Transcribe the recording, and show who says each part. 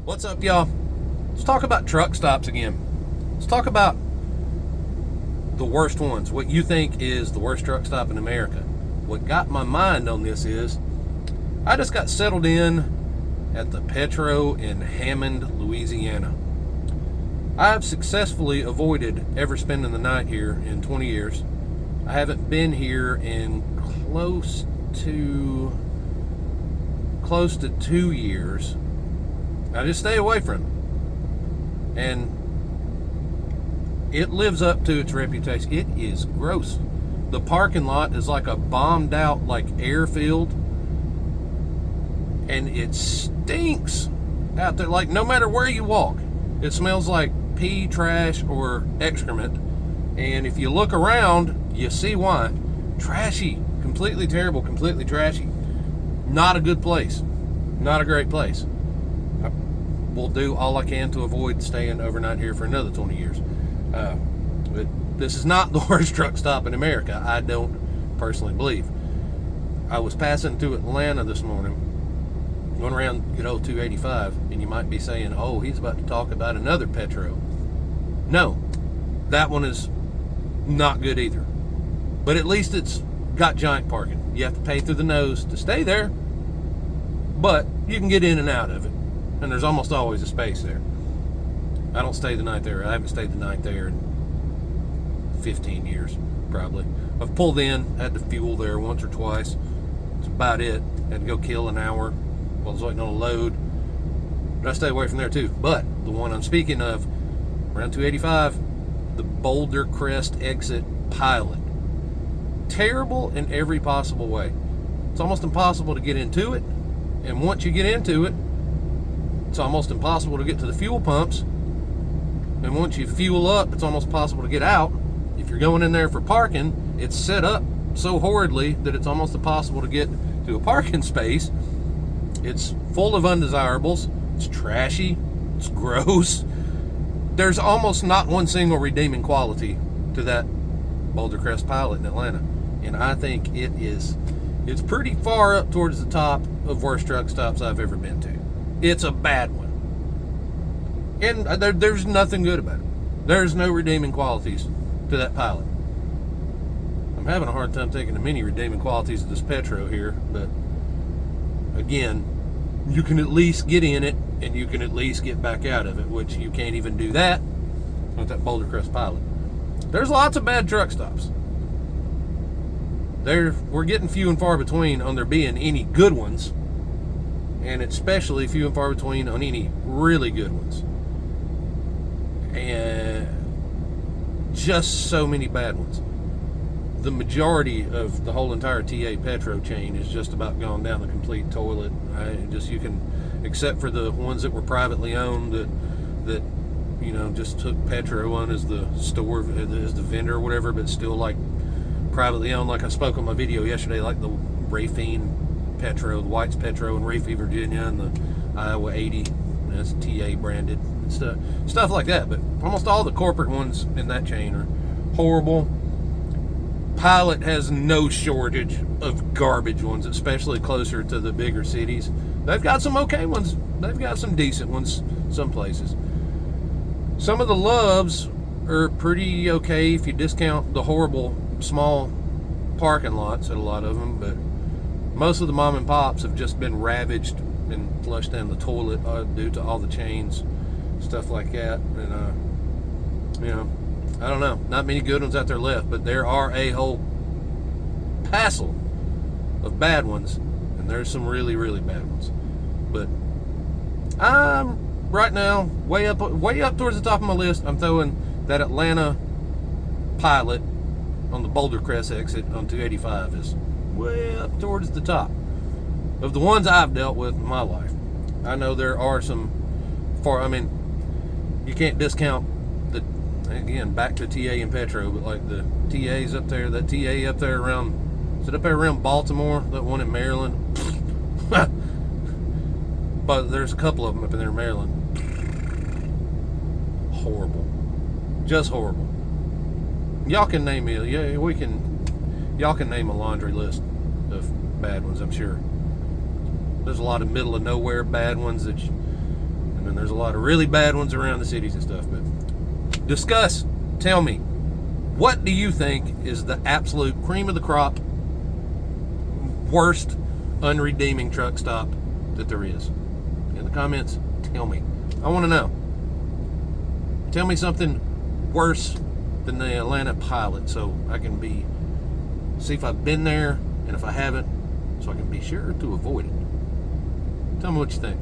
Speaker 1: What's up, y'all? Let's talk about truck stops again. Let's talk about the worst ones. What you think is the worst truck stop in America. What got my mind on this is I just got settled in at the Petro in Hammond, Louisiana. I have successfully avoided ever spending the night here in 20 years. I haven't been here in close to 2 years. I just stay away from it. And it lives up to its reputation. It is gross. The parking lot is like a bombed out airfield. And it stinks out there. Like, no matter where you walk, it smells like pee, trash, or excrement. And if you look around, you see why. Trashy. Completely terrible, completely trashy. Not a good place. Not a great place. I will do all I can to avoid staying overnight here for another 20 years. But this is not the worst truck stop in America, I don't personally believe. I was passing through Atlanta this morning, going around good old 285, and you might be saying, oh, he's about to talk about another Petro. No, that one is not good either. But at least it's got giant parking. You have to pay through the nose to stay there, but you can get in and out of it. And there's almost always a space there. I don't stay the night there. I haven't stayed the night there in 15 years, probably. I've pulled in, had to fuel there once or twice. That's about it. Had to go kill an hour while I was waiting on a load. But I stay away from there too. But the one I'm speaking of, around 285, the Boulder Crest exit Pilot. Terrible in every possible way. It's almost impossible to get into it. And once you get into it, it's almost impossible to get to the fuel pumps. And once you fuel up, it's almost possible to get out. If you're going in there for parking, it's set up so horridly that it's almost impossible to get to a parking space. It's full of undesirables. It's trashy. It's gross. There's almost not one single redeeming quality to that Boulder Crest Pilot in Atlanta. And I think it's pretty far up towards the top of worst truck stops I've ever been to. It's a bad one. And there's nothing good about it. There's no redeeming qualities to that Pilot. I'm having a hard time thinking of many redeeming qualities of this Petro here, but again, you can at least get in it and you can at least get back out of it, which you can't even do that with that Boulder Crest Pilot. There's lots of bad truck stops. We're getting few and far between on there being any good ones, and especially few and far between on any really good ones. And just so many bad ones. The majority of the whole entire TA Petro chain is just about gone down the complete toilet. You can, except for the ones that were privately owned that just took Petro on as the store, as the vendor or whatever, but still privately owned. Like I spoke on my video yesterday, like the Rafine Petro, the White's Petro in Rafine, Virginia, and the Iowa 80, that's TA branded and stuff like that. But almost all the corporate ones in that chain are horrible. Pilot has no shortage of garbage ones, especially closer to the bigger cities. They've got some okay ones. They've got some decent ones some places. Some of the loves are pretty okay if you discount the horrible small parking lots at a lot of them, but most of the mom and pops have just been ravaged and flushed down the toilet due to all the chains, stuff like that. And I don't know, not many good ones out there left, but there are a whole passel of bad ones, and there's some really, really bad ones. But I'm right now way up towards the top of my list. I'm throwing that Atlanta Pilot on the Boulder Crest exit on 285 is way up towards the top of the ones I've dealt with in my life. I know there are some you can't discount again, back to TA and Petro, but like the TA's up there, that TA up there around, is it up there around Baltimore, that one in Maryland? But there's a couple of them up in there in Maryland. Horrible. Just horrible. Y'all can name me, y'all can name a laundry list of bad ones, I'm sure. There's a lot of middle of nowhere bad ones that And then there's a lot of really bad ones around the cities and stuff. But discuss. Tell me, what do you think is the absolute cream of the crop, worst unredeeming truck stop that there is? In the comments, tell me. I want to know. Tell me something worse than the Atlanta Pilot, so I can see if I've been there, and if I haven't, so I can be sure to avoid it. Tell me what you think.